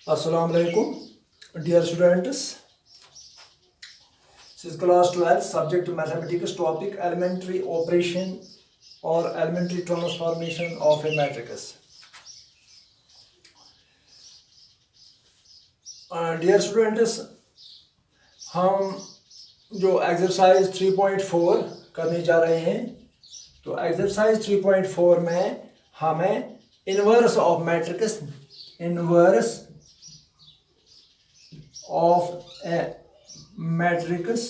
Assalamu alaikum, dear students. This is class 12, subject mathematics, topic elementary operation or elementary transformation of a matrix. Dear students, हम जो exercise 3.4 करने जा रहे हैं, तो एक्सरसाइज 3.4 में हमें inverse of matrix, inverse of a matrix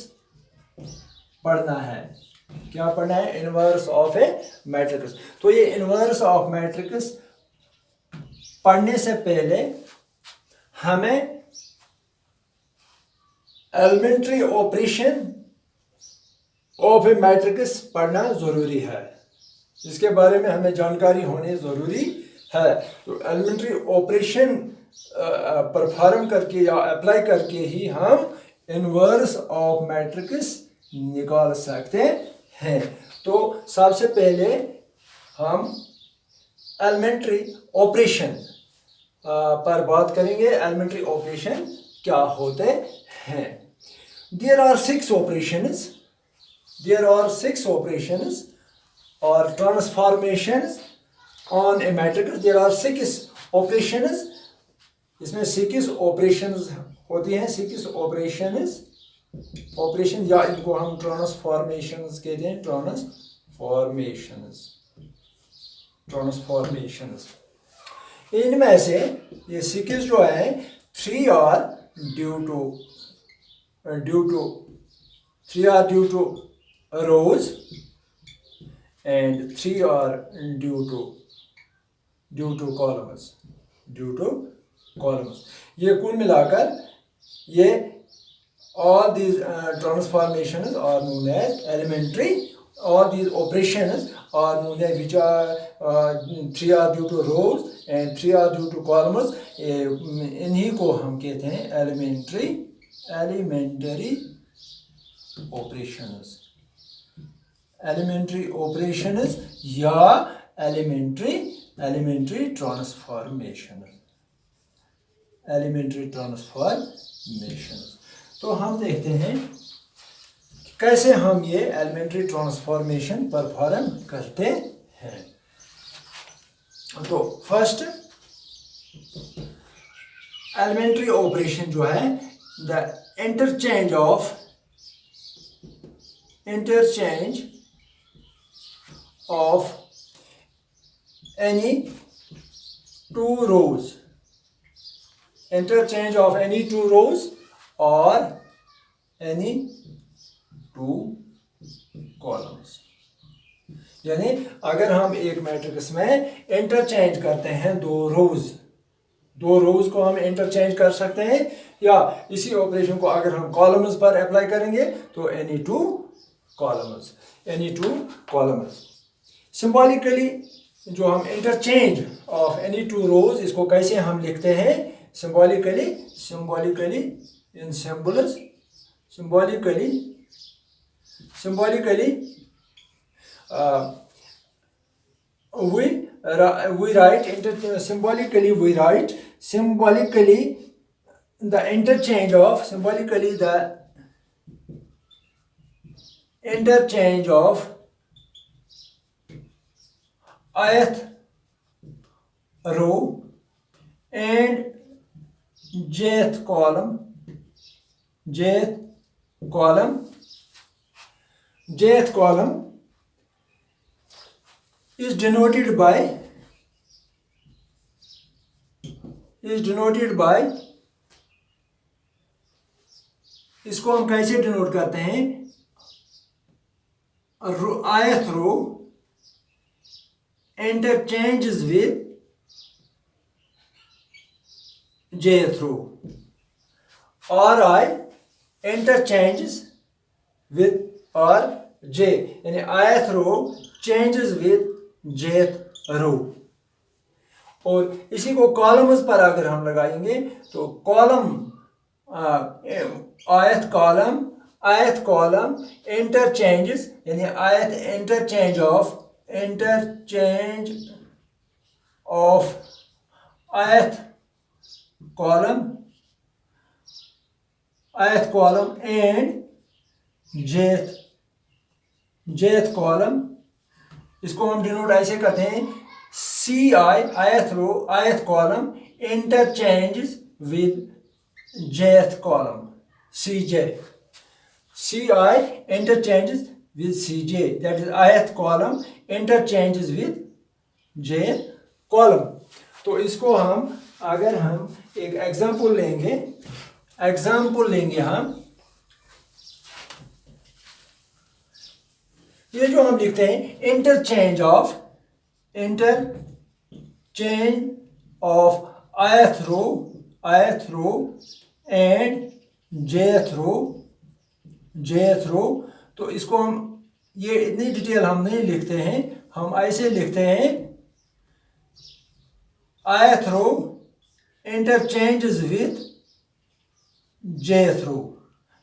पढ़ना है। क्या पढ़ना है? Inverse of a matrix. तो ये इनवर्स ऑफ मैट्रिक्स पढ़ने से पहले हमें elementary operation of a matrix पढ़ना जरूरी है। इसके बारे में हमें जानकारी होनी जरूरी है। तो एलिमेंट्री ऑपरेशन परफॉर्म करके या अप्लाई करके ही हम इनवर्स ऑफ मैट्रिक्स निकाल सकते हैं। तो सबसे पहले हम एलिमेंट्री ऑपरेशन पर बात करेंगे। एलिमेंट्री ऑपरेशन क्या होते हैं? There are six operations or transformations on a matrix. There are six operations. इसमें 6 ऑपरेशंस होती हैं। 6 ऑपरेशन या इनको हम ट्रांसफॉर्मेशंस कहते हैं। ट्रांसफॉर्मेशंस इनमें से ये 6 जो है 3 are due to rows and 3 are due to columns. ये कुल मिलाकर ये all these transformations are known as elementary. All these operations are known as which are 3 are due to rows and 3 are due to columns. इन्हीं को हम कहते हैं elementary operations या elementary transformations. तो हम देखते हैं कैसे हम ये एलिमेंट्री ट्रांसफॉर्मेशन परफॉर्म करते हैं। तो फर्स्ट एलिमेंट्री ऑपरेशन जो है the interchange of any two rows or any two columns. यानी अगर हम एक मैट्रिक्स में इंटरचेंज करते हैं दो रोज को हम इंटरचेंज कर सकते हैं, या इसी ऑपरेशन को अगर हम कॉलम्स पर अप्लाई करेंगे तो any two columns. सिंबॉलिकली जो हम interchange of any two rows, इसको कैसे हम लिखते हैं? Symbolically in symbols, symbolically we write the interchange of ith row and jth column. Jth column is denoted by इसको हम कैसे डिनोट करते हैं? ith row interchanges with jth row. Ri interchanges with rj, यानी ith row changes with jth row. और इसी को columns पर अगर हम लगाएंगे तो कॉलम ith column interchanges, यानी ith interchange of ith column, ith column and jth column. इसको हम डिनोट ऐसे करते हैं ci ith row ith column interchanges with jth column cj. ci interchanges with cj, that is ith column interchanges with jth column. तो इसको हम अगर हम एक एग्जाम्पल लेंगे हम, ये जो हम लिखते हैं interchange of ith row and jth row, तो इसको हम ये इतनी डिटेल हम नहीं लिखते हैं, हम ऐसे लिखते हैं ith row interchanges with jth row.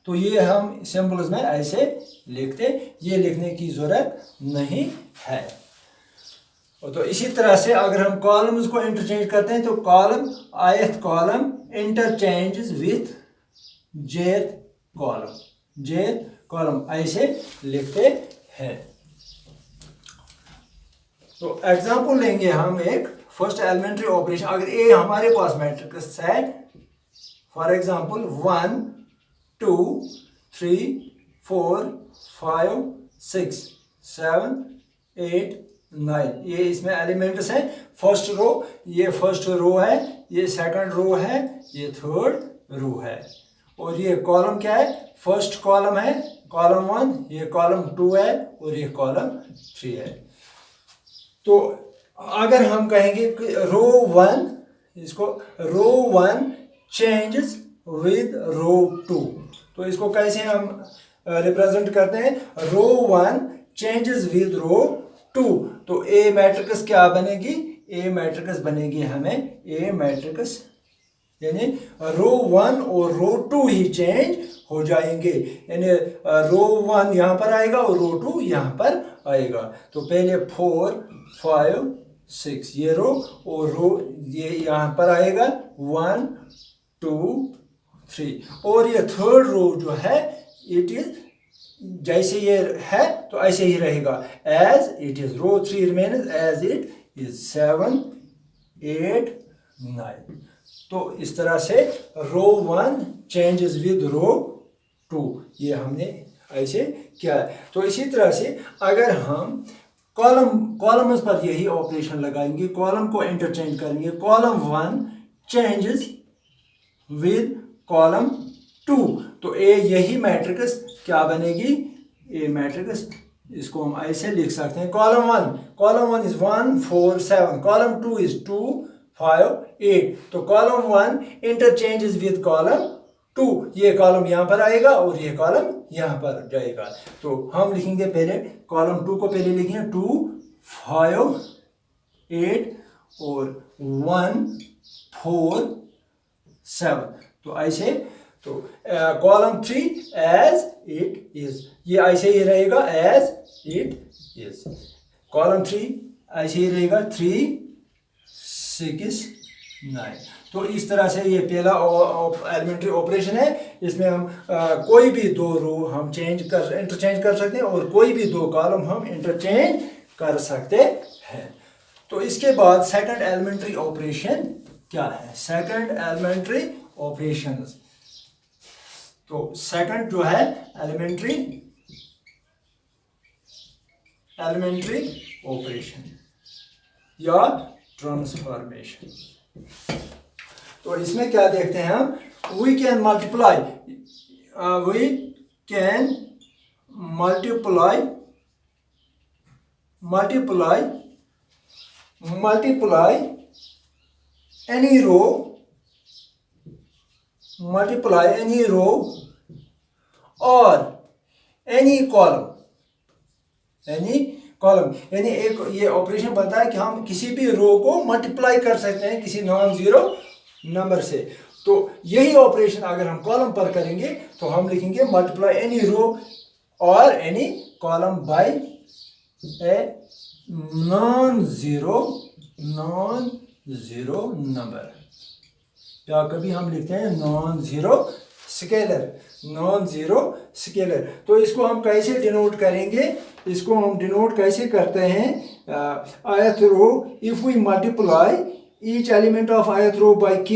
तो ये हम सिंबल्स में ऐसे लिखते, ये लिखने की जरूरत नहीं है. तो इसी तरह से अगर हम कॉलम्स को इंटरचेंज करते हैं तो column ith column interchanges with jth column ऐसे लिखते हैं. तो एग्जांपल लेंगे हम एक फर्स्ट एलिमेंट्री ऑपरेशन. अगर ए हमारे पास मैट्रिक्स है, फॉर एग्जांपल 1 2 3 4 5 6 7 8 9, ये इसमें एलिमेंट्स हैं. फर्स्ट रो, ये फर्स्ट रो है, ये सेकंड रो है, ये थर्ड रो है, और ये कॉलम क्या है, फर्स्ट कॉलम है कॉलम 1, ये कॉलम 2 है और ये कॉलम 3 है. तो अगर हम कहेंगे कि रो 1, इसको रो 1 चेंजेस विद रो 2, तो इसको कैसे हम रिप्रेजेंट करते हैं, रो 1 चेंजेस विद रो 2. तो ए मैट्रिक्स क्या बनेगी, ए मैट्रिक्स बनेगी हमें ए मैट्रिक्स, यानी रो 1 और रो 2 ही चेंज हो जाएंगे, यानी रो 1 यहाँ पर आएगा और रो 2 यहाँ पर आएगा. तो पहले 4 5 6 ये रो, और रो ये यहाँ पर आएगा 1 2 3, और ये थर्ड रो जो है इट इज जैसे ये है तो ऐसे ही रहेगा as it is. Row 3 remains as it is 7 8 9. तो इस तरह से रो 1 चेंजेस विद रो 2, ये हमने ऐसे किया है. तो इसी तरह से अगर हम कॉलम्स पर यही ऑपरेशन लगाएंगे, कॉलम को इंटरचेंज करेंगे, कॉलम 1 चेंजेस विद कॉलम 2, तो ए यही मैट्रिक्स क्या बनेगी, ए मैट्रिक्स इसको हम ऐसे लिख सकते हैं, कॉलम 1 इज 1 4 7, कॉलम 2 इज 2 5 8. तो कॉलम 1 इंटरचेंजेस विद कॉलम 2, ये कॉलम यहाँ पर आएगा और ये कॉलम यहाँ पर जाएगा. तो हम लिखेंगे पहले कॉलम 2 को पहले लिखेंगे 2 5 8 और 1 4 7. तो ऐसे, तो कॉलम 3 एज इट इज, ये ऐसे ही रहेगा एज इट इज. कॉलम 3 ऐसे ही रहेगा 3 6 9. तो इस तरह से ये पहला एलिमेंट्री ऑपरेशन है. इसमें हम कोई भी दो रो हम इंटरचेंज कर सकते हैं और कोई भी दो कॉलम हम इंटरचेंज कर सकते हैं. तो इसके बाद सेकंड एलिमेंट्री ऑपरेशन क्या है, सेकंड एलिमेंट्री ऑपरेशंस. तो सेकंड जो है एलिमेंट्री ऑपरेशन या ट्रांसफॉर्मेशन. तो इसमें क्या देखते हैं हम, we can multiply any row or any column, यानी एक ये ऑपरेशन बनता है कि हम किसी भी रो को मल्टीप्लाई कर सकते हैं किसी नॉन जीरो नंबर से. तो यही ऑपरेशन अगर हम कॉलम पर करेंगे तो हम लिखेंगे मल्टीप्लाई एनी रो और any column by a non zero number. या कभी हम लिखते हैं non zero scalar, non zero scalar. तो इसको हम कैसे डिनोट करेंगे, इसको हम डिनोट कैसे करते हैं, ith row if we multiply each element of ith row by k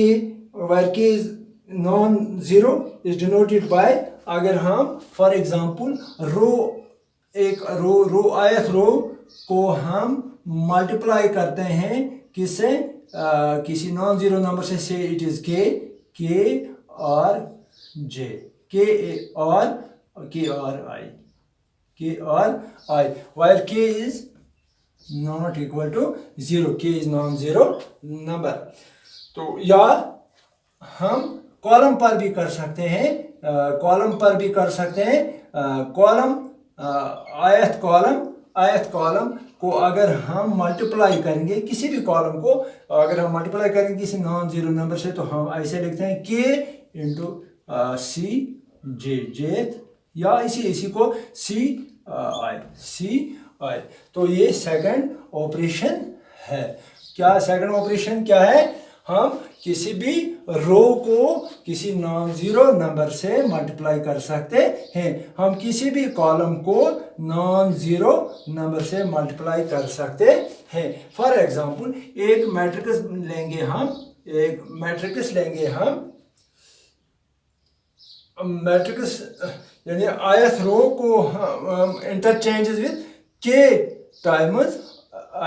where k is non zero is denoted by, अगर हम फॉर एग्जांपल एक रो ith रो को हम मल्टीप्लाई करते हैं किससे, किसी नॉन जीरो नंबर से इट इज के और जे, के और i where k is not equal to zero, k is non zero number. तो या हम कॉलम पर भी कर सकते हैं, कॉलम आयत कॉलम को अगर हम मल्टीप्लाई करेंगे, किसी भी कॉलम को अगर हम मल्टीप्लाई करेंगे किसी नॉन जीरो नंबर से, तो हम ऐसे लिखते हैं के इंटू सी जेथ, या इसी को सी आई। तो ये सेकंड ऑपरेशन है। क्या सेकंड ऑपरेशन क्या है, हम किसी भी रो को किसी नॉन जीरो नंबर से मल्टीप्लाई कर सकते हैं, हम किसी भी कॉलम को नॉन जीरो नंबर से मल्टीप्लाई कर सकते हैं। फॉर एग्जांपल एक मैट्रिक्स लेंगे हम मैट्रिक्स यानी ith रो को हम interchanges with k times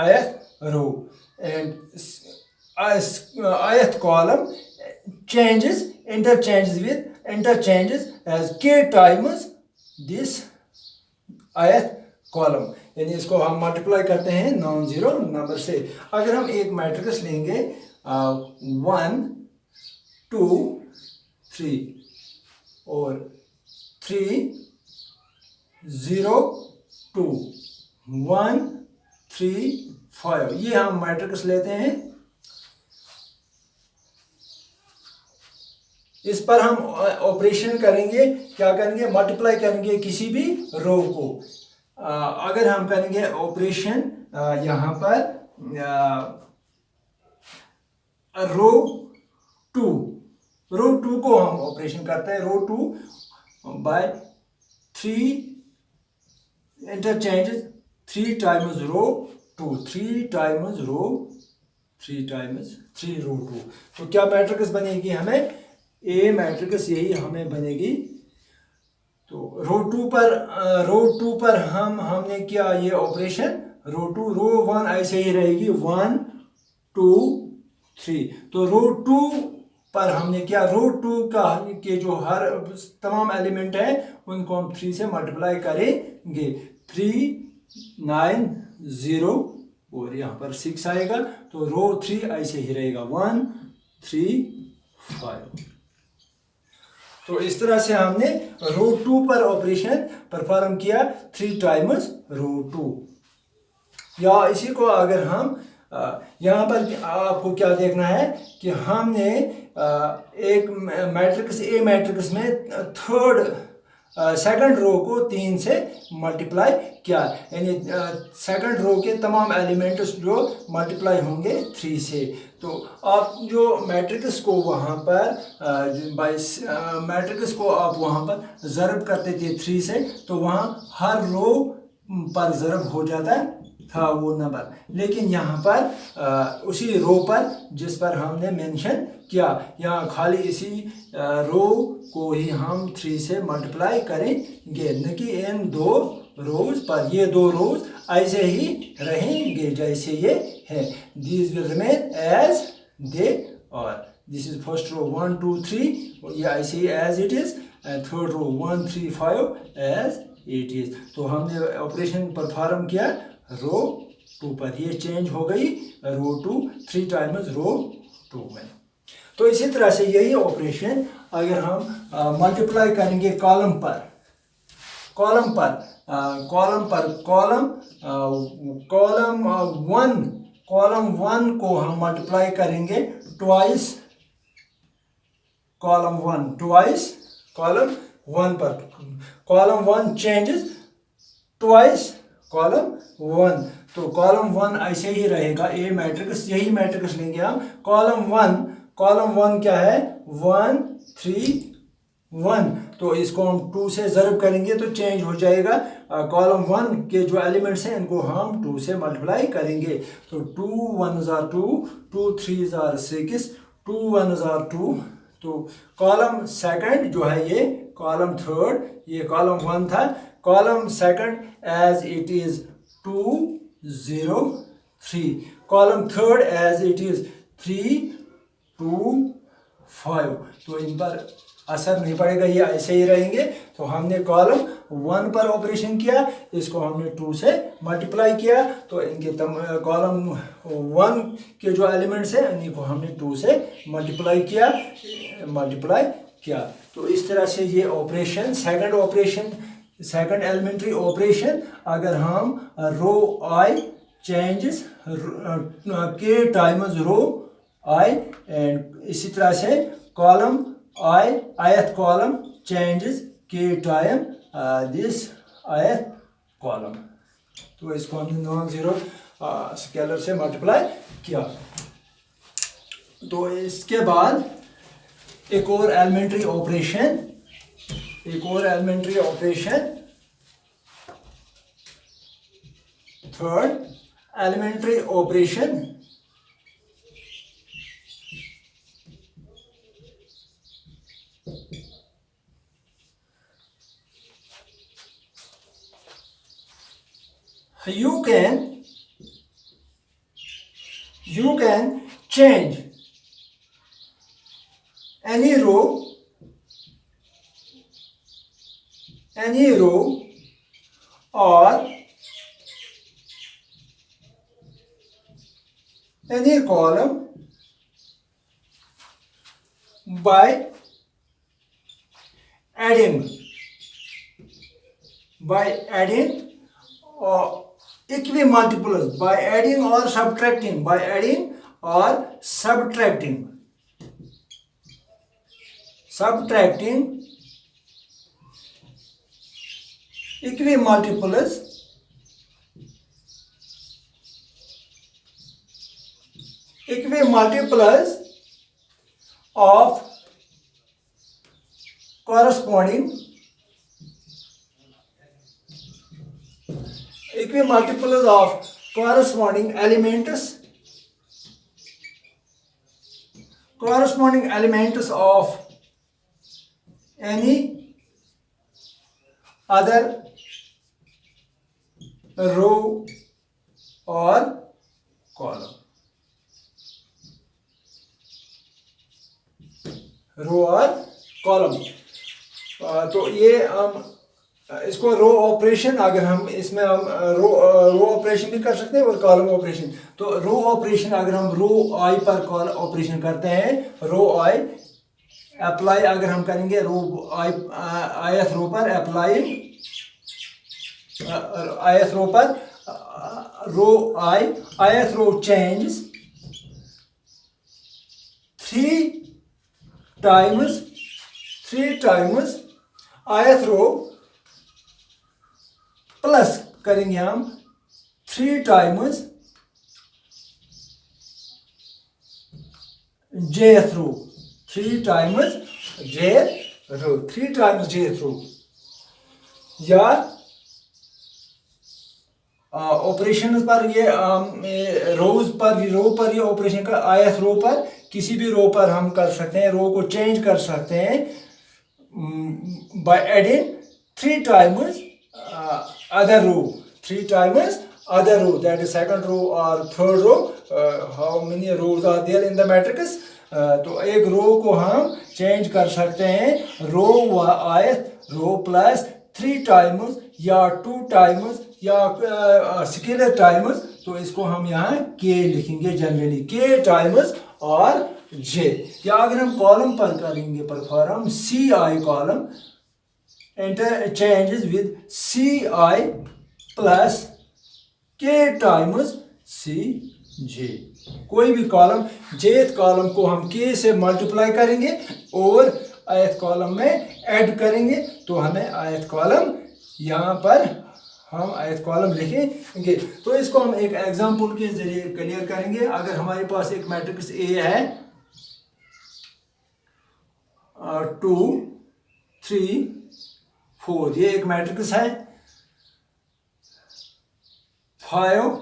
ith row, and ith column interchanges as k times this ith column, यानी इसको हम मल्टीप्लाई करते हैं नॉन जीरो नंबर से। अगर हम एक मैट्रिक्स लेंगे 1 2 3 और 3 0 2 1 3 5, ये हम मैट्रिक्स लेते हैं, इस पर हम ऑपरेशन करेंगे, क्या करेंगे, मल्टीप्लाई करेंगे किसी भी रो को। अगर हम करेंगे ऑपरेशन यहाँ पर रो टू को हम ऑपरेशन करते हैं, रो 2 बाय 3 इंटरचेंजेस 3 टाइम्स रो 2, 3 टाइम्स रो 2। तो क्या मैट्रिक्स बनेगी हमें, ए मैट्रिक्स यही हमें बनेगी। तो रो टू पर हमने किया ये ऑपरेशन, रो 1 ऐसे ही रहेगी 1 2 3। तो रो 2 पर हमने किया, रो 2 के जो हर तमाम एलिमेंट है उनको हम 3 से मल्टीप्लाई करेंगे, 3 9 0 और यहाँ पर 6 आएगा। तो रो 3 ऐसे ही रहेगा 1 3 5। तो इस तरह से हमने रो 2 पर ऑपरेशन परफॉर्म किया 3 टाइम्स रो 2। या इसी को अगर हम यहाँ पर आपको क्या देखना है कि हमने एक मैट्रिक्स में सेकंड रो को 3 से मल्टीप्लाई किया, यानी सेकंड रो के तमाम एलिमेंट्स जो मल्टीप्लाई होंगे 3 से। तो आप जो मैट्रिक्स को वहाँ पर मैट्रिक्स को आप वहाँ पर ज़रब करते थे 3 से, तो वहाँ हर रो पर ज़रब हो जाता था वो नंबर, लेकिन यहाँ पर उसी रो पर जिस पर हमने मेंशन किया, यहाँ खाली इसी रो को ही हम 3 से मल्टीप्लाई करेंगे, न कि इन 2 रोज पर। ये 2 रोज ऐसे ही रहेंगे जैसे ये है, these will remain as they are। This is first row 1 2 3, ये ऐसे ही as it is, and third row 1 3 5 as it is। तो हमने ऑपरेशन परफॉर्म किया रो 2 पर, ये चेंज हो गई रो 2 3 टाइम्स रो 2 में। तो इसी तरह से यही ऑपरेशन अगर हम मल्टीप्लाई करेंगे कॉलम 1 को हम मल्टीप्लाई करेंगे ट्वाइस कॉलम 1 पर, कॉलम 1 चेंजेस ट्वाइस कॉलम 1। तो कॉलम 1 ऐसे ही रहेगा, ए मैट्रिक्स, यही मैट्रिक्स लेंगे हम, कॉलम 1 कॉलम 1 क्या है, 1 3 1, तो इसको हम 2 से ज़रब करेंगे तो चेंज हो जाएगा। कॉलम 1 के जो एलिमेंट्स हैं इनको हम 2 से मल्टीप्लाई करेंगे, तो 2 1 are 2, 2 3 are 6, 2 1 are 2। तो कॉलम सेकंड जो है ये कॉलम थर्ड, ये कॉलम 1 था, column second as it is 2 0 3, column third as it is 3 2 5। तो इन पर असर नहीं पड़ेगा, ये ऐसे ही रहेंगे। तो हमने कॉलम 1 पर ऑपरेशन किया, इसको हमने 2 से मल्टीप्लाई किया, तो इनके कॉलम 1 के जो एलिमेंट्स हैं इनको हमने 2 से मल्टीप्लाई किया। तो इस तरह से ये ऑपरेशन, सेकंड एलिमेंट्री ऑपरेशन, अगर हम रो आई चेंजेस के टाइम्स रो आई, एंड इसी तरह से column I ith column changes k time this ith column। तो इसको हमने नॉन जीरो स्केलर से मल्टीप्लाई किया। तो इसके बाद एक और elementary operation, third elementary operation, you can change any row or any column by adding equimultiples, by adding or subtracting equimultiples of corresponding elements of any other row or column। तो ये हम इसको रो ऑपरेशन, अगर हम इसमें हम row operation भी कर सकते हैं और कॉलम ऑपरेशन। तो रो ऑपरेशन अगर हम रो आई पर कॉल ऑपरेशन करते हैं, रो आई अप्लाई अगर हम करेंगे रो आई ith रो पर अप्लाई ith रो पर रो आई ith रो चेंज 3 times ith रो प्लस करेंगे हम 3 times jth रो, 3 times jth रो, या ऑपरेशन पर ये रो पर ये ऑपरेशन का ith रो पर किसी भी रो पर हम कर सकते हैं, रो को चेंज कर सकते हैं by adding 3 times other row, that is second row or third row, how many rows are there in the matrix। तो एक रो को हम चेंज कर सकते हैं रो ith रो प्लस 3 times या 2 times या स्केलर टाइम्स। तो इसको हम यहाँ k लिखेंगे जनरली, k times और j। या अगर हम कॉलम पर करेंगे perform ci column interchanges with ci plus k times cj। कोई भी कॉलम jth कॉलम को हम k से मल्टीप्लाई करेंगे और ith कॉलम में ऐड करेंगे, तो हमें ith कॉलम यहाँ पर हम ith कॉलम लिखेंगे। तो इसको हम एक एग्जांपल के जरिए क्लियर करेंगे। अगर हमारे पास एक मैट्रिक्स A है, 2 3 4, ये एक मैट्रिक्स है। 5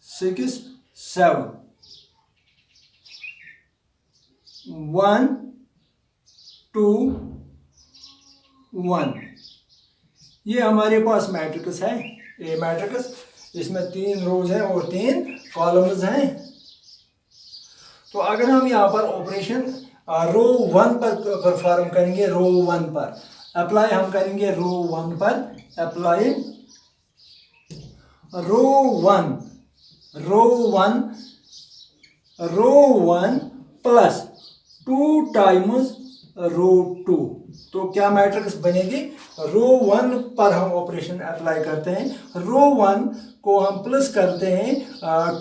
6 7 1 2 1, ये हमारे पास मैट्रिक्स है, ए मैट्रिक्स। इसमें 3 रोज हैं और 3 कॉलम्स हैं। तो अगर हम यहाँ पर ऑपरेशन रो 1 पर परफॉर्म करेंगे, रो 1 पर अप्लाई हम करेंगे, रो 1 पर अप्लाई रो 1 प्लस 2 टाइम्स रो 2। तो क्या मैट्रिक्स बनेगी? रो 1 पर हम ऑपरेशन अप्लाई करते हैं, रो 1 को हम प्लस करते हैं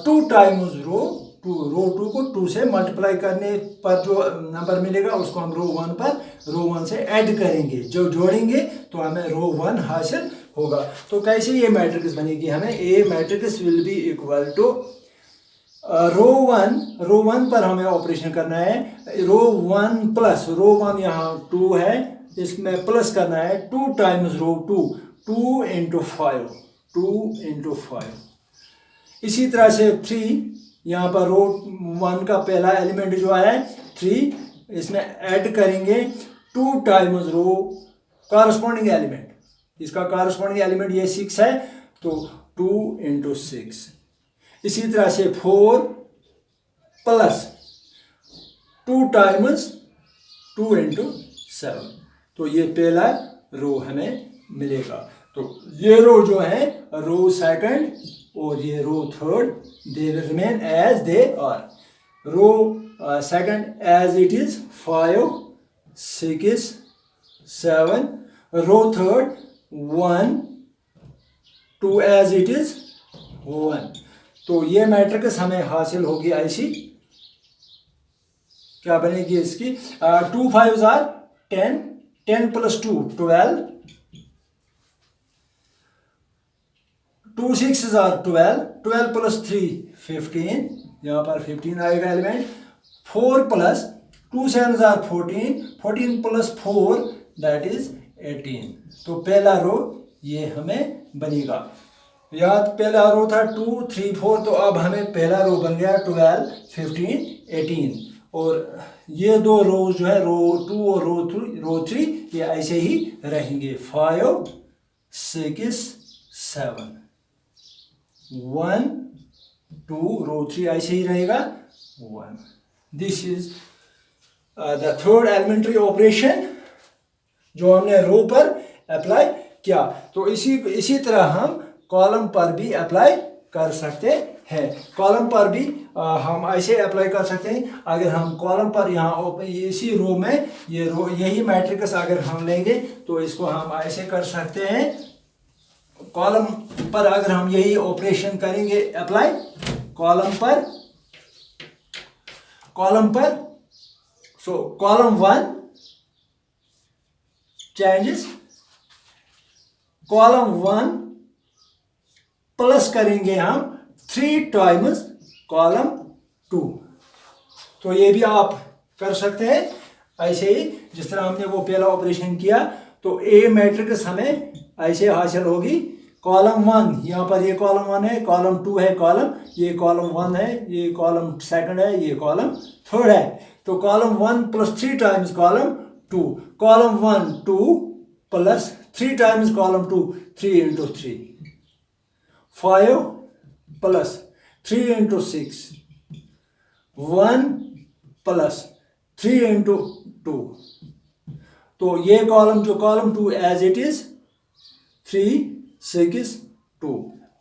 2 टाइम्स रो 2, रो 2 को 2 से मल्टीप्लाई करने पर जो नंबर मिलेगा उसको हम रो 1 पर रो 1 से ऐड करेंगे, जो जोड़ेंगे तो हमें रो 1 हासिल होगा। तो कैसे ये मैट्रिक्स बनेगी? हमें A matrix will be equal to row 1 पर हमें ऑपरेशन करना है, रो 1 प्लस रो 1 यहाँ 2 है, इसमें प्लस करना है 2 टाइम्स रो 2, 2 इंटू 5। इसी तरह से 3, यहाँ पर रो 1 का पहला एलिमेंट जो है 3, इसमें ऐड करेंगे 2 टाइम्स रो कॉरस्पॉन्डिंग एलिमेंट, इसका कॉरस्पॉन्डिंग एलिमेंट ये 6 है, तो 2 इंटू 6। इसी तरह से 4 प्लस 2 टाइम्स 2 इंटू 7, तो ये पहला रो हमें मिलेगा। तो ये रो जो है रो सेकंड और ये row third, they will remain as they are. Row second as it is 5 6 7, row third 1 2 as it is 1। तो ये मैट्रिक्स हमें हासिल होगी ऐसी, क्या बनेगी इसकी? 2 5s are 10, 10 plus 2 12, 2 6s are 12, 12 plus 3 15, यहाँ पर 15 आएगा element. 4 plus 2 7s are 14, 14 plus 4 that is 18। तो पहला रो ये हमें बनेगा। याद पहला रो था 2 3 4, तो अब हमें पहला रो बन गया 12 15 18, और ये दो रोज जो है रो 2 और रो 3 ये ऐसे ही रहेंगे। 5 6 7 1 2, रो 3 ऐसे ही रहेगा 1। This is the third elementary operation जो हमने रो पर अप्लाई किया। तो इसी तरह हम कॉलम पर भी अप्लाई कर सकते हैं। कॉलम पर भी हम ऐसे अप्लाई कर सकते हैं। अगर हम कॉलम पर यहाँ इसी रो में ये रो यही मैट्रिक्स अगर हम लेंगे तो इसको हम ऐसे कर सकते हैं। कॉलम पर अगर हम यही ऑपरेशन करेंगे अप्लाई, कॉलम पर सो कॉलम 1 चेंजेस, कॉलम 1 प्लस करेंगे हम 3 टाइम्स कॉलम 2। तो ये भी आप कर सकते हैं ऐसे ही जिस तरह हमने वो पहला ऑपरेशन किया। तो ए मैट्रिक्स हमें ऐसे हासिल होगी। कॉलम 1 यहाँ पर ये कॉलम 1 है, कॉलम 2 है, कॉलम ये कॉलम 1 है, ये कॉलम सेकंड है, ये कॉलम थर्ड है। तो column 1 plus 3 times column 2, column 1 2 plus 3 times column 2 3 into 3, 5 plus 3 into 6, 1 plus 3 into 2। तो ये कॉलम जो column 2 as it is 3 6 2,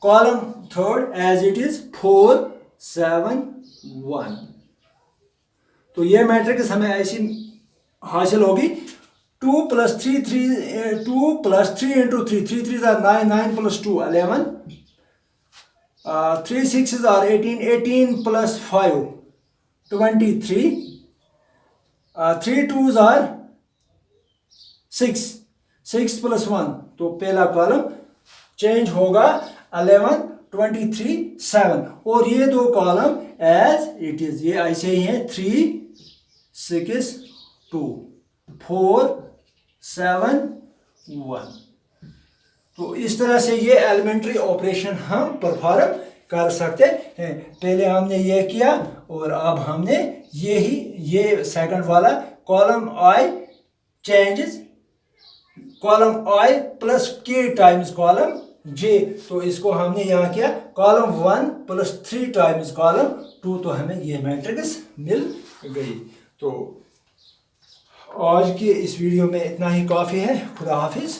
column third as it is 4 7 1। तो ये मैट्रिक्स हमें ऐसी हासिल होगी। 2 plus 3 2 plus 3 into 3, 3 3 9, 9 plus 2 11, 3 6 are 18, 18 plus 5 23, 3 2s are 6, 6 plus 1। तो पहला कॉलम चेंज होगा 11 23 7, और ये दो कॉलम एज इट इज ये ऐसे ही हैं 3 6 2। 4 7 1। तो इस तरह से ये एलिमेंट्री ऑपरेशन हम परफॉर्म कर सकते हैं। पहले हमने ये किया और अब हमने ये सेकंड वाला कॉलम आई चेंजेस कॉलम आई प्लस के टाइम्स कॉलम जे, तो इसको हमने यहाँ किया कॉलम 1 प्लस 3 टाइम्स कॉलम 2, तो हमें ये मैट्रिक्स मिल गई। तो आज के इस वीडियो में इतना ही काफ़ी है। खुदा हाफिज़।